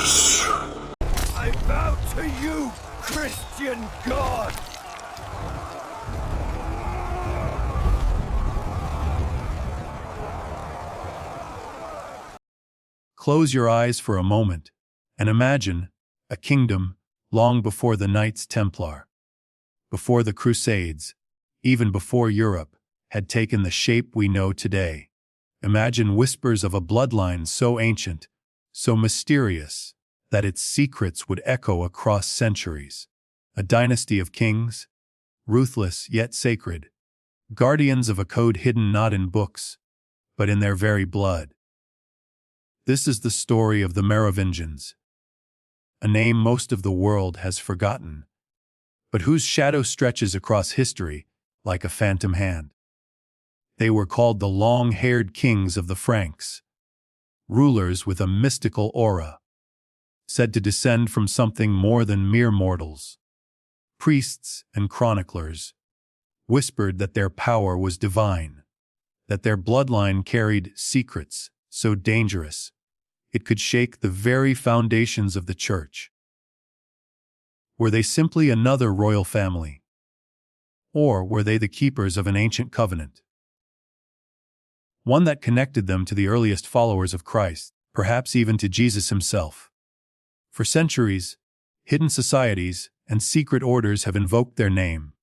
Yes! I vow to you, Christian God! Close your eyes for a moment and imagine a kingdom long before the Knights Templar, before the Crusades, even before Europe had taken the shape we know today. Imagine whispers of a bloodline so ancient, so mysterious, that its secrets would echo across centuries. A dynasty of kings, ruthless yet sacred, guardians of a code hidden not in books, but in their very blood. This is the story of the Merovingians, a name most of the world has forgotten, but whose shadow stretches across history like a phantom hand. They were called the long-haired kings of the Franks, rulers with a mystical aura, said to descend from something more than mere mortals. Priests and chroniclers whispered that their power was divine, that their bloodline carried secrets so dangerous it could shake the very foundations of the church. Were they simply another royal family? Or were they the keepers of an ancient covenant? One that connected them to the earliest followers of Christ, perhaps even to Jesus himself. For centuries, hidden societies and secret orders have invoked their name.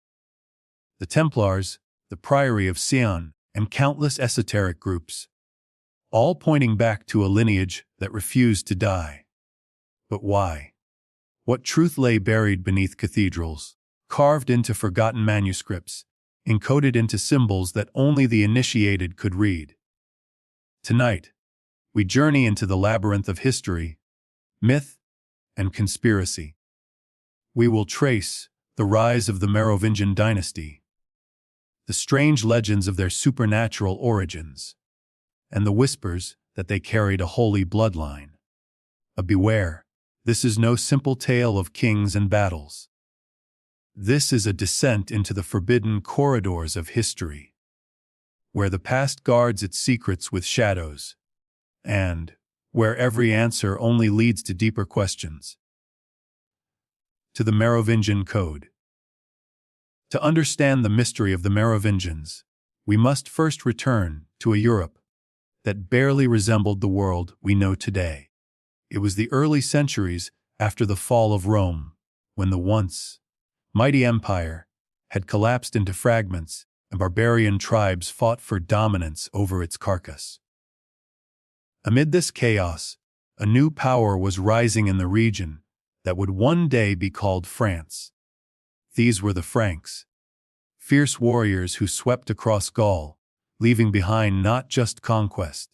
The Templars, the Priory of Sion, and countless esoteric groups, all pointing back to a lineage that refused to die. But why? What truth lay buried beneath cathedrals, carved into forgotten manuscripts, encoded into symbols that only the initiated could read? Tonight, we journey into the labyrinth of history, myth, and conspiracy. We will trace the rise of the Merovingian dynasty, the strange legends of their supernatural origins, and the whispers that they carried a holy bloodline. Beware, this is no simple tale of kings and battles. This is a descent into the forbidden corridors of history, where the past guards its secrets with shadows, and where every answer only leads to deeper questions. To the Merovingian Code. To understand the mystery of the Merovingians, we must first return to a Europe that barely resembled the world we know today. It was the early centuries after the fall of Rome, when the once mighty empire had collapsed into fragments and barbarian tribes fought for dominance over its carcass. Amid this chaos, a new power was rising in the region that would one day be called France. These were the Franks, fierce warriors who swept across Gaul, leaving behind not just conquest,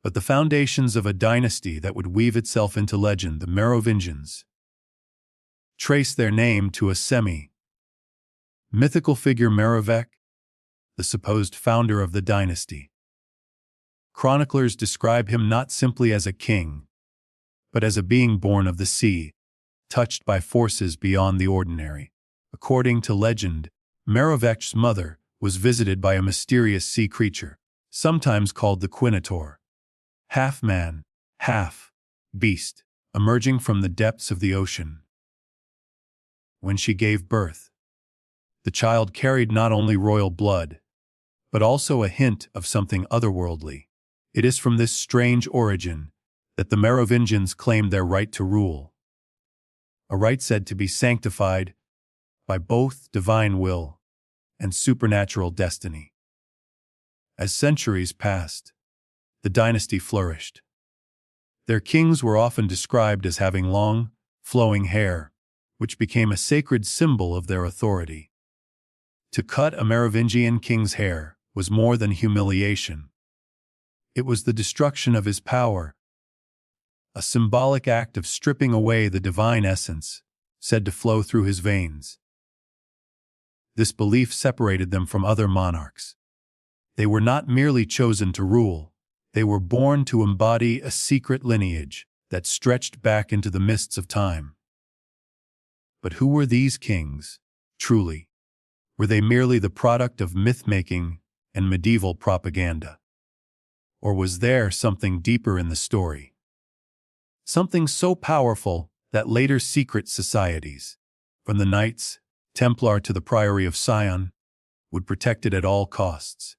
but the foundations of a dynasty that would weave itself into legend. The Merovingians trace their name to a semi-mythical figure, Merovech, the supposed founder of the dynasty. Chroniclers describe him not simply as a king, but as a being born of the sea, touched by forces beyond the ordinary. According to legend, Merovech's mother was visited by a mysterious sea creature, sometimes called the Quinator, half man, half beast, emerging from the depths of the ocean. When she gave birth, the child carried not only royal blood, but also a hint of something otherworldly. It is from this strange origin that the Merovingians claimed their right to rule, a right said to be sanctified by both divine will and supernatural destiny. As centuries passed, the dynasty flourished. Their kings were often described as having long, flowing hair, which became a sacred symbol of their authority. To cut a Merovingian king's hair was more than humiliation. It was the destruction of his power, a symbolic act of stripping away the divine essence said to flow through his veins. This belief separated them from other monarchs. They were not merely chosen to rule, they were born to embody a secret lineage that stretched back into the mists of time. But who were these kings, truly? Were they merely the product of myth-making and medieval propaganda? Or was there something deeper in the story? something so powerful that later secret societies, from the Knights Templar to the Priory of Sion, would protect it at all costs.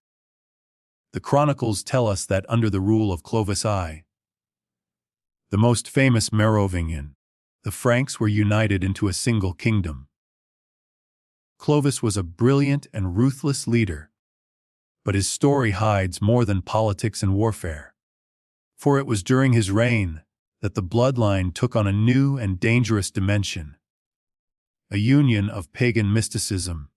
The chronicles tell us that under the rule of Clovis I, the most famous Merovingian, the Franks were united into a single kingdom. Clovis was a brilliant and ruthless leader, but his story hides more than politics and warfare. For it was during his reign that the bloodline took on a new and dangerous dimension, a union of pagan mysticism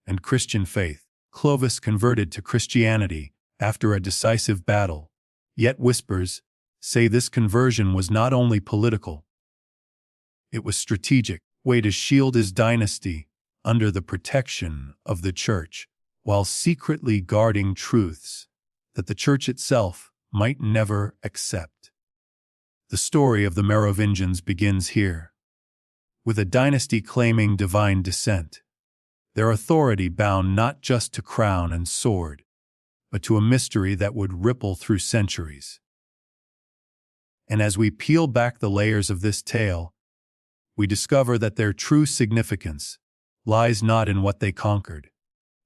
and Christian faith. Clovis converted to Christianity after a decisive battle, yet whispers say this conversion was not only political, it was strategic, way to shield his dynasty under the protection of the Church, while secretly guarding truths that the Church itself might never accept. The story of the Merovingians begins here, with a dynasty claiming divine descent, their authority bound not just to crown and sword, but to a mystery that would ripple through centuries. And as we peel back the layers of this tale, we discover that their true significance lies not in what they conquered,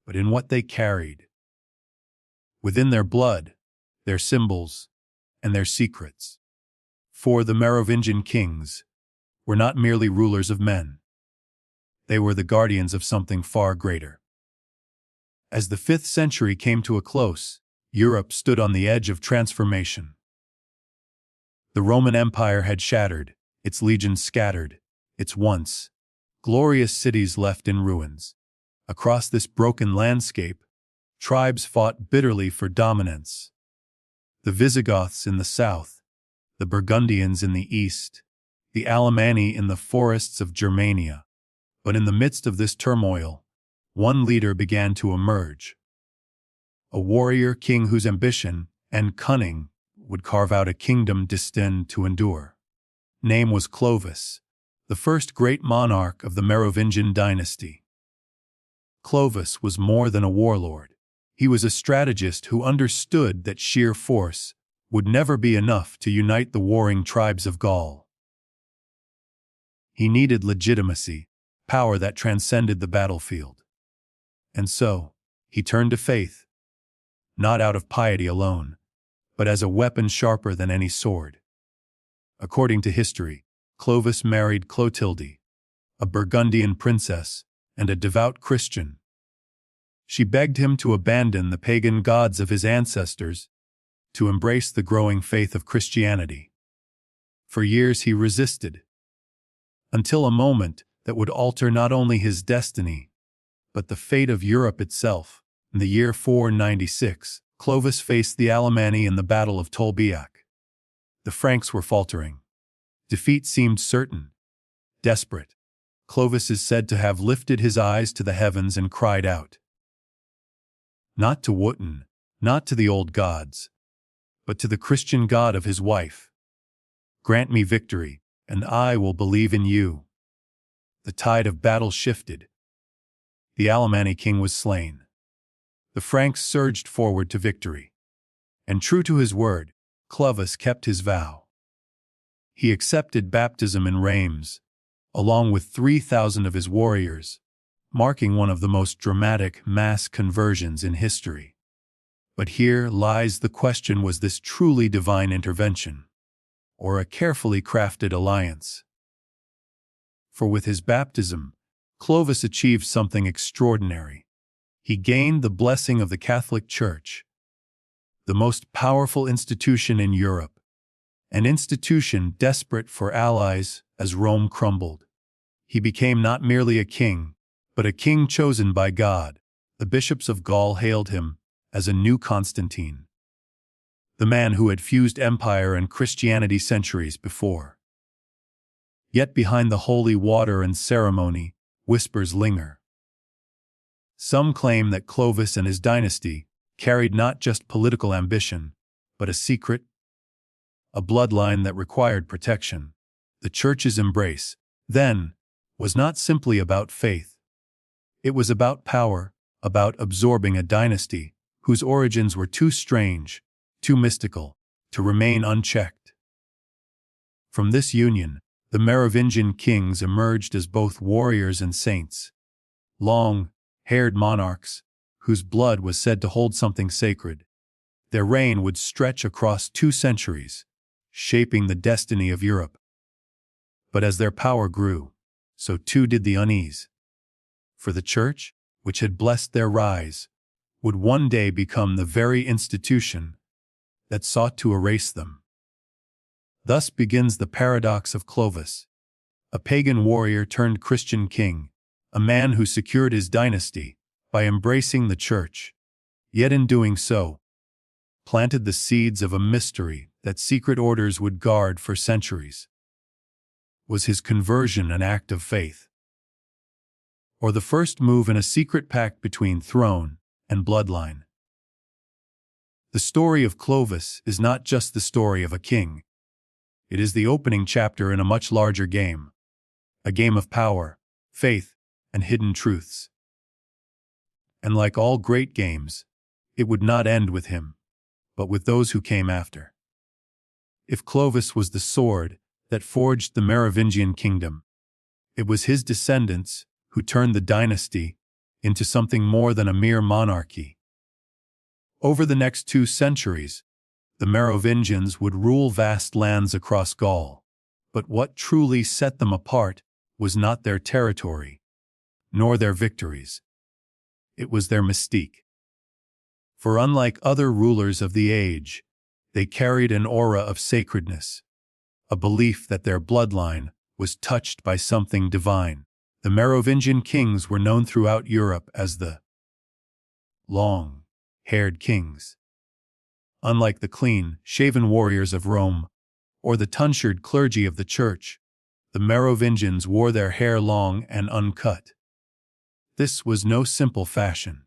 but in what they carried. Within their blood, their symbols, and their secrets. For the Merovingian kings were not merely rulers of men. They were the guardians of something far greater. As the 5th century came to a close, Europe stood on the edge of transformation. The Roman Empire had shattered, its legions scattered, its once glorious cities left in ruins. Across this broken landscape, tribes fought bitterly for dominance. The Visigoths in the south, the Burgundians in the east, the Alemanni in the forests of Germania. But in the midst of this turmoil, one leader began to emerge. A warrior king whose ambition and cunning would carve out a kingdom destined to endure. Name was Clovis, the first great monarch of the Merovingian dynasty. Clovis was more than a warlord. He was a strategist who understood that sheer force would never be enough to unite the warring tribes of Gaul. He needed legitimacy, power that transcended the battlefield. And so, he turned to faith, not out of piety alone, but as a weapon sharper than any sword. According to history, Clovis married Clotilde, a Burgundian princess and a devout Christian. She begged him to abandon the pagan gods of his ancestors, to embrace the growing faith of Christianity. For years he resisted, until a moment that would alter not only his destiny, but the fate of Europe itself. In the year 496, Clovis faced the Alemanni in the Battle of Tolbiac. The Franks were faltering. Defeat seemed certain. Desperate, Clovis is said to have lifted his eyes to the heavens and cried out, not to Wotan, not to the old gods, but to the Christian God of his wife. Grant me victory, and I will believe in you. The tide of battle shifted. The Alemanni king was slain. The Franks surged forward to victory. And true to his word, Clovis kept his vow. He accepted baptism in Reims, along with 3,000 of his warriors, marking one of the most dramatic mass conversions in history. But here lies the question: was this truly divine intervention, or a carefully crafted alliance? For with his baptism, Clovis achieved something extraordinary. He gained the blessing of the Catholic Church, the most powerful institution in Europe, an institution desperate for allies as Rome crumbled. He became not merely a king, but a king chosen by God. The bishops of Gaul hailed him as a new Constantine, the man who had fused empire and Christianity centuries before. Yet behind the holy water and ceremony, whispers linger. Some claim that Clovis and his dynasty carried not just political ambition, but a secret, a bloodline that required protection. The Church's embrace, then, was not simply about faith. It was about power, about absorbing a dynasty whose origins were too strange, too mystical, to remain unchecked. From this union, the Merovingian kings emerged as both warriors and saints. Long-haired monarchs, whose blood was said to hold something sacred. Their reign would stretch across 2 centuries, shaping the destiny of Europe. But as their power grew, so too did the unease. For the Church, which had blessed their rise, would one day become the very institution that sought to erase them. Thus begins the paradox of Clovis, a pagan warrior turned Christian king, a man who secured his dynasty by embracing the Church, yet in doing so, planted the seeds of a mystery that secret orders would guard for centuries. Was his conversion an act of faith, or the first move in a secret pact between throne and bloodline? The story of Clovis is not just the story of a king. It is the opening chapter in a much larger game, a game of power, faith, and hidden truths. And like all great games, it would not end with him, but with those who came after. If Clovis was the sword that forged the Merovingian kingdom, it was his descendants who turned the dynasty into something more than a mere monarchy. Over the next 2 centuries, the Merovingians would rule vast lands across Gaul, but what truly set them apart was not their territory, nor their victories. It was their mystique. For unlike other rulers of the age, they carried an aura of sacredness, a belief that their bloodline was touched by something divine. The Merovingian kings were known throughout Europe as the long-haired kings. Unlike the clean-shaven warriors of Rome or the tonsured clergy of the Church, the Merovingians wore their hair long and uncut. This was no simple fashion.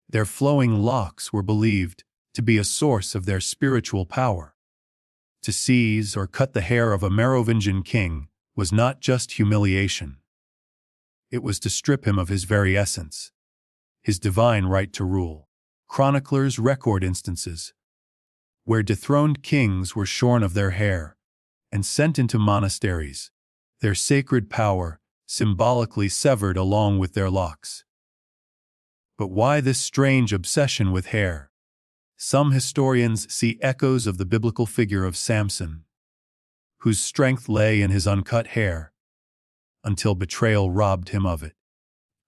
Their flowing locks were believed to be a source of their spiritual power. To seize or cut the hair of a Merovingian king was not just humiliation. It was to strip him of his very essence, his divine right to rule. Chroniclers record instances where dethroned kings were shorn of their hair and sent into monasteries, their sacred power symbolically severed along with their locks. But why this strange obsession with hair? Some historians see echoes of the biblical figure of Samson, whose strength lay in his uncut hair, until betrayal robbed him of it.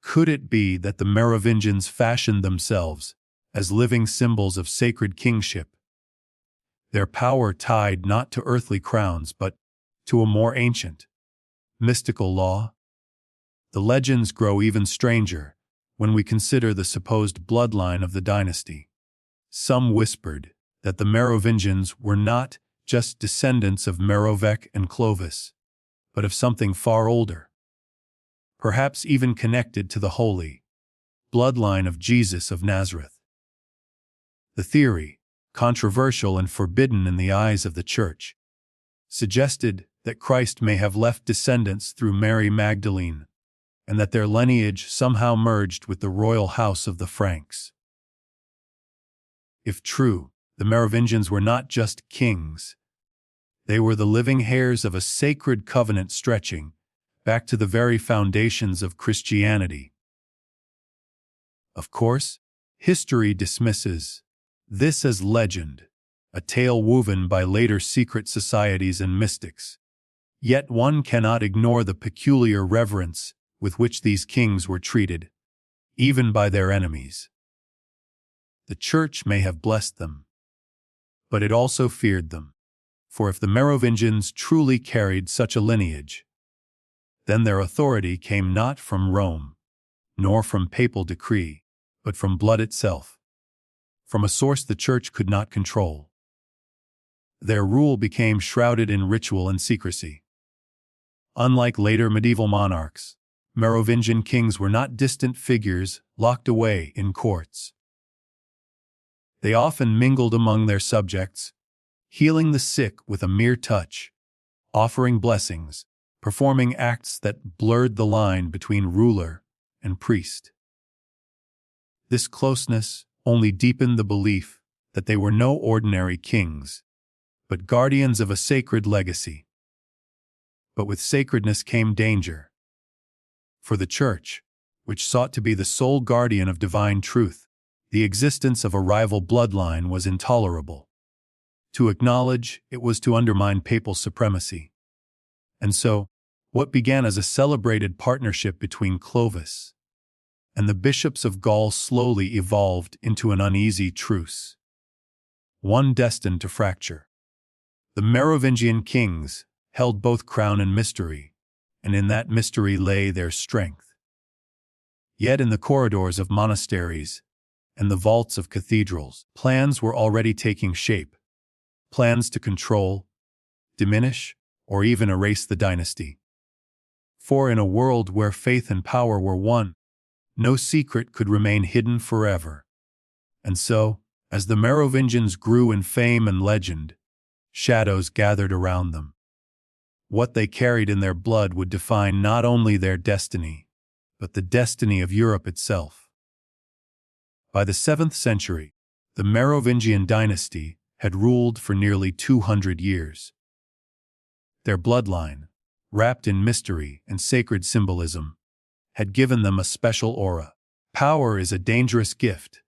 Could it be that the Merovingians fashioned themselves as living symbols of sacred kingship, their power tied not to earthly crowns but to a more ancient, mystical law? The legends grow even stranger when we consider the supposed bloodline of the dynasty. Some whispered that the Merovingians were not just descendants of Merovech and Clovis, but of something far older, perhaps even connected to the holy bloodline of Jesus of Nazareth. The theory, controversial and forbidden in the eyes of the Church, suggested that Christ may have left descendants through Mary Magdalene, and that their lineage somehow merged with the royal house of the Franks. If true, the Merovingians were not just kings. They were the living heirs of a sacred covenant stretching back to the very foundations of Christianity. Of course, history dismisses this as legend, a tale woven by later secret societies and mystics. Yet one cannot ignore the peculiar reverence with which these kings were treated, even by their enemies. The Church may have blessed them, but it also feared them. For if the Merovingians truly carried such a lineage, then their authority came not from Rome, nor from papal decree, but from blood itself, from a source the Church could not control. Their rule became shrouded in ritual and secrecy. Unlike later medieval monarchs, Merovingian kings were not distant figures locked away in courts. They often mingled among their subjects, healing the sick with a mere touch, offering blessings, performing acts that blurred the line between ruler and priest. This closeness only deepened the belief that they were no ordinary kings, but guardians of a sacred legacy. But with sacredness came danger. For the Church, which sought to be the sole guardian of divine truth, the existence of a rival bloodline was intolerable. To acknowledge it was to undermine papal supremacy. And so, what began as a celebrated partnership between Clovis and the bishops of Gaul slowly evolved into an uneasy truce, one destined to fracture. The Merovingian kings held both crown and mystery, and in that mystery lay their strength. Yet in the corridors of monasteries and the vaults of cathedrals, plans were already taking shape, plans to control, diminish, or even erase the dynasty. For in a world where faith and power were one, no secret could remain hidden forever. And so, as the Merovingians grew in fame and legend, shadows gathered around them. What they carried in their blood would define not only their destiny, but the destiny of Europe itself. By the 7th century, the Merovingian dynasty had ruled for nearly 200 years. Their bloodline, wrapped in mystery and sacred symbolism, had given them a special aura. Power is a dangerous gift,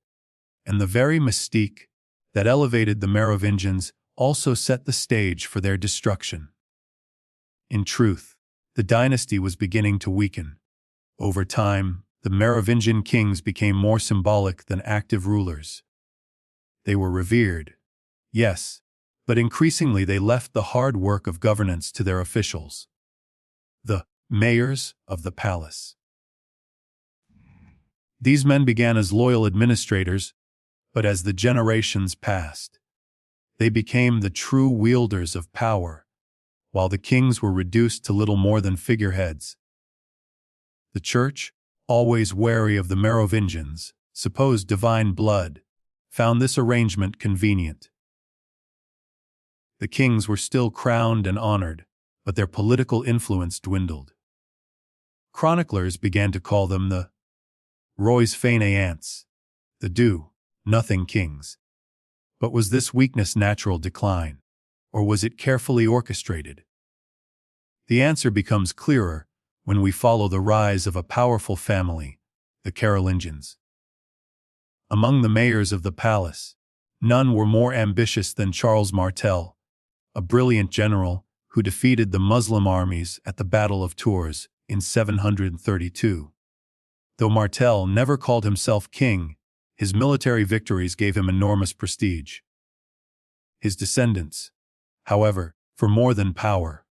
and the very mystique that elevated the Merovingians also set the stage for their destruction. In truth, the dynasty was beginning to weaken. Over time, the Merovingian kings became more symbolic than active rulers. They were revered, yes, but increasingly they left the hard work of governance to their officials, the mayors of the palace. These men began as loyal administrators, but as the generations passed, they became the true wielders of power, while the kings were reduced to little more than figureheads. The Church, always wary of the Merovingians' supposed divine blood, found this arrangement convenient. The kings were still crowned and honored, but their political influence dwindled. Chroniclers began to call them the Rois fainéants, the do-nothing kings. But was this weakness natural decline, or was it carefully orchestrated? The answer becomes clearer when we follow the rise of a powerful family, the Carolingians. Among the mayors of the palace, none were more ambitious than Charles Martel, a brilliant general who defeated the Muslim armies at the Battle of Tours in 732. Though Martel never called himself king, his military victories gave him enormous prestige. His descendants, however, for more than power,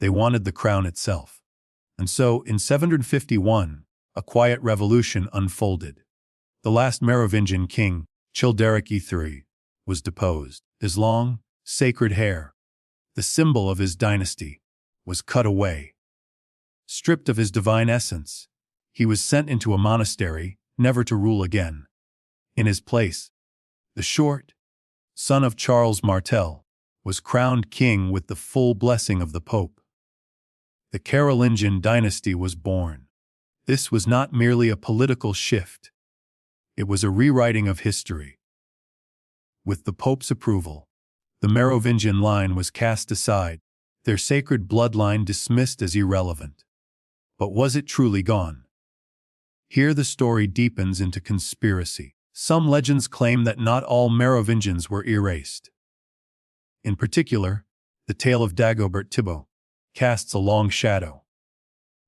they wanted the crown itself. And so, in 751, a quiet revolution unfolded. The last Merovingian king, Childeric III, was deposed. His long, sacred hair, the symbol of his dynasty, was cut away. Stripped of his divine essence, he was sent into a monastery, never to rule again. In his place, the short son of Charles Martel was crowned king with the full blessing of the Pope. The Carolingian dynasty was born. This was not merely a political shift. It was a rewriting of history. With the Pope's approval, the Merovingian line was cast aside, their sacred bloodline dismissed as irrelevant. But was it truly gone? Here the story deepens into conspiracy. Some legends claim that not all Merovingians were erased. In particular, the tale of Dagobert Thibaut casts a long shadow.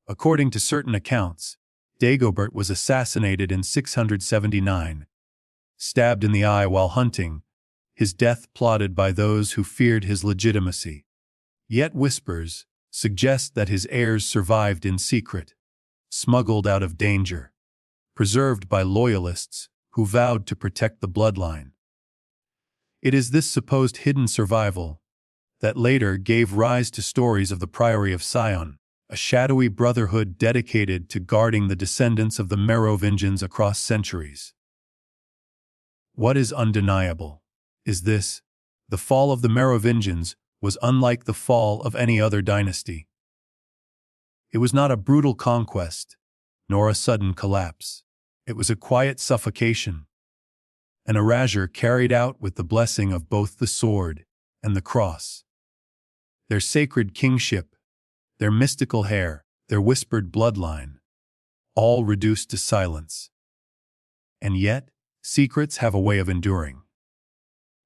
According to certain accounts, Dagobert was assassinated in 679, stabbed in the eye while hunting, his death plotted by those who feared his legitimacy. Yet whispers suggest that his heirs survived in secret, smuggled out of danger, preserved by loyalists who vowed to protect the bloodline. It is this supposed hidden survival that later gave rise to stories of the Priory of Sion, a shadowy brotherhood dedicated to guarding the descendants of the Merovingians across centuries. What is undeniable is this: the fall of the Merovingians was unlike the fall of any other dynasty. It was not a brutal conquest, nor a sudden collapse. It was a quiet suffocation, an erasure carried out with the blessing of both the sword and the cross. Their sacred kingship, their mystical hair, their whispered bloodline, all reduced to silence. And yet, secrets have a way of enduring.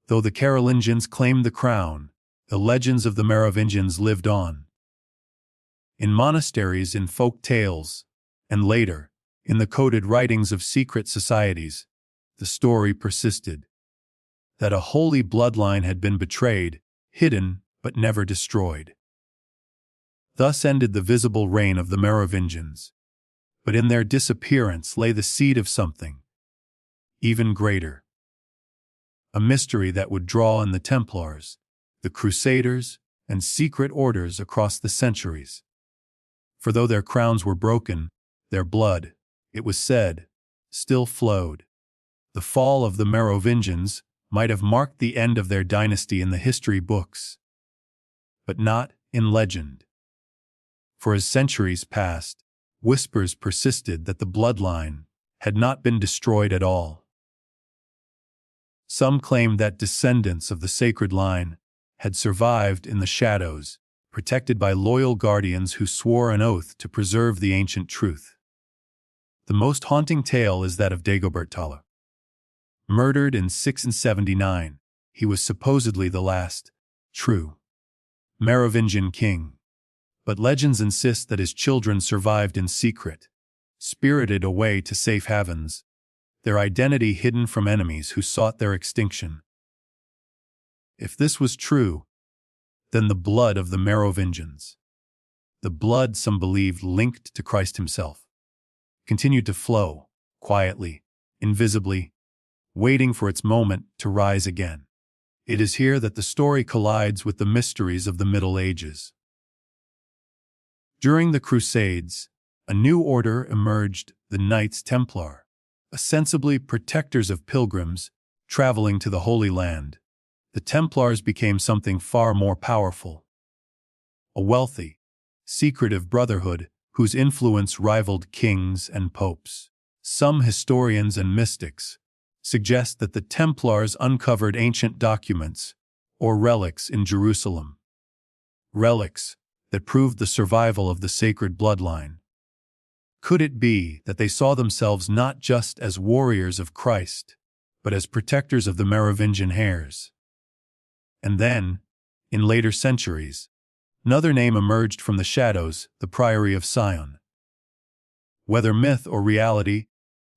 Though the Carolingians claimed the crown, the legends of the Merovingians lived on. In monasteries, in folk tales, and later, in the coded writings of secret societies, the story persisted that a holy bloodline had been betrayed, hidden, but never destroyed. Thus ended the visible reign of the Merovingians. But in their disappearance lay the seed of something even greater. A mystery that would draw in the Templars, the Crusaders, and secret orders across the centuries. For though their crowns were broken, their blood, it was said, still flowed. The fall of the Merovingians might have marked the end of their dynasty in the history books, but not in legend. For as centuries passed, whispers persisted that the bloodline had not been destroyed at all. Some claimed that descendants of the sacred line had survived in the shadows, protected by loyal guardians who swore an oath to preserve the ancient truth. The most haunting tale is that of Dagobert Tala. Murdered in 679, he was supposedly the last true Merovingian king. But legends insist that his children survived in secret, spirited away to safe havens, their identity hidden from enemies who sought their extinction. If this was true, then the blood of the Merovingians, the blood some believed linked to Christ himself, continued to flow, quietly, invisibly, waiting for its moment to rise again. It is here that the story collides with the mysteries of the Middle Ages. During the Crusades, a new order emerged, the Knights Templar, ostensibly protectors of pilgrims traveling to the Holy Land. The Templars became something far more powerful. A wealthy, secretive brotherhood whose influence rivaled kings and popes. Some historians and mystics suggest that the Templars uncovered ancient documents or relics in Jerusalem. Relics that proved the survival of the sacred bloodline. Could it be that they saw themselves not just as warriors of Christ, but as protectors of the Merovingian heirs? And then, in later centuries, another name emerged from the shadows, the Priory of Sion. Whether myth or reality,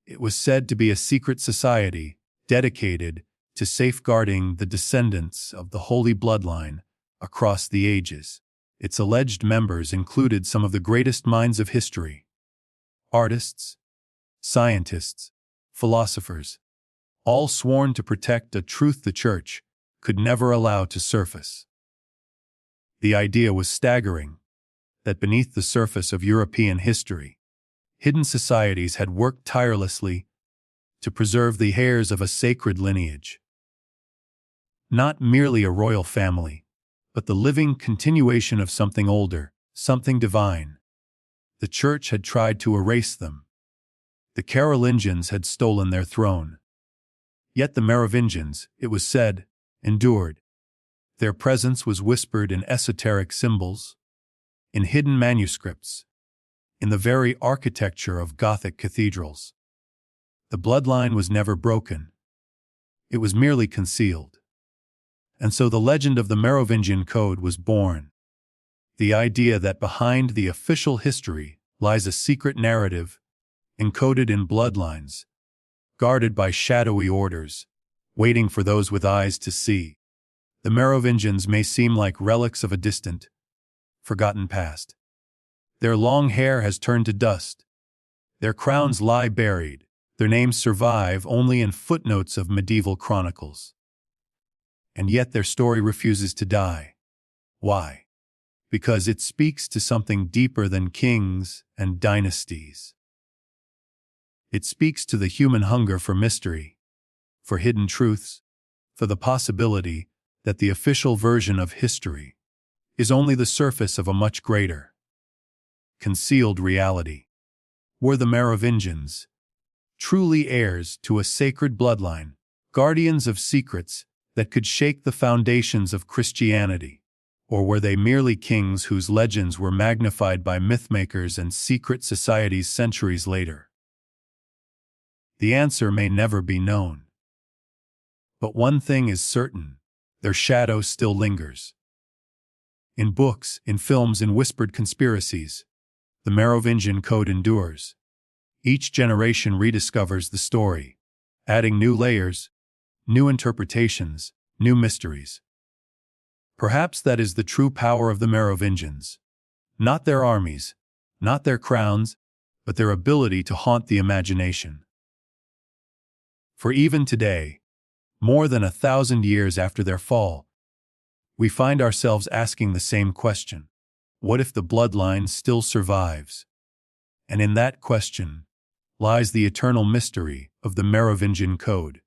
it was said to be a secret society dedicated to safeguarding the descendants of the holy bloodline across the ages. Its alleged members included some of the greatest minds of history: artists, scientists, philosophers, all sworn to protect a truth the Church could never allow to surface. The idea was staggering, that beneath the surface of European history, hidden societies had worked tirelessly to preserve the heirs of a sacred lineage. Not merely a royal family, but the living continuation of something older, something divine. The Church had tried to erase them. The Carolingians had stolen their throne. Yet the Merovingians, it was said, endured. Their presence was whispered in esoteric symbols, in hidden manuscripts, in the very architecture of Gothic cathedrals. The bloodline was never broken. It was merely concealed. And so the legend of the Merovingian Code was born. The idea that behind the official history lies a secret narrative, encoded in bloodlines, guarded by shadowy orders, waiting for those with eyes to see. The Merovingians may seem like relics of a distant, forgotten past. Their long hair has turned to dust. Their crowns lie buried. Their names survive only in footnotes of medieval chronicles. And yet their story refuses to die. Why? Because it speaks to something deeper than kings and dynasties. It speaks to the human hunger for mystery, for hidden truths, for the possibility that the official version of history is only the surface of a much greater, concealed reality. Were the Merovingians truly heirs to a sacred bloodline, guardians of secrets that could shake the foundations of Christianity? Or were they merely kings whose legends were magnified by mythmakers and secret societies centuries later? The answer may never be known. But one thing is certain: their shadow still lingers. In books, in films, in whispered conspiracies, the Merovingian Code endures. Each generation rediscovers the story, adding new layers, new interpretations, new mysteries. Perhaps that is the true power of the Merovingians. Not their armies, not their crowns, but their ability to haunt the imagination. For even today, more than 1,000 years after their fall, we find ourselves asking the same question: what if the bloodline still survives? And in that question lies the eternal mystery of the Merovingian Code.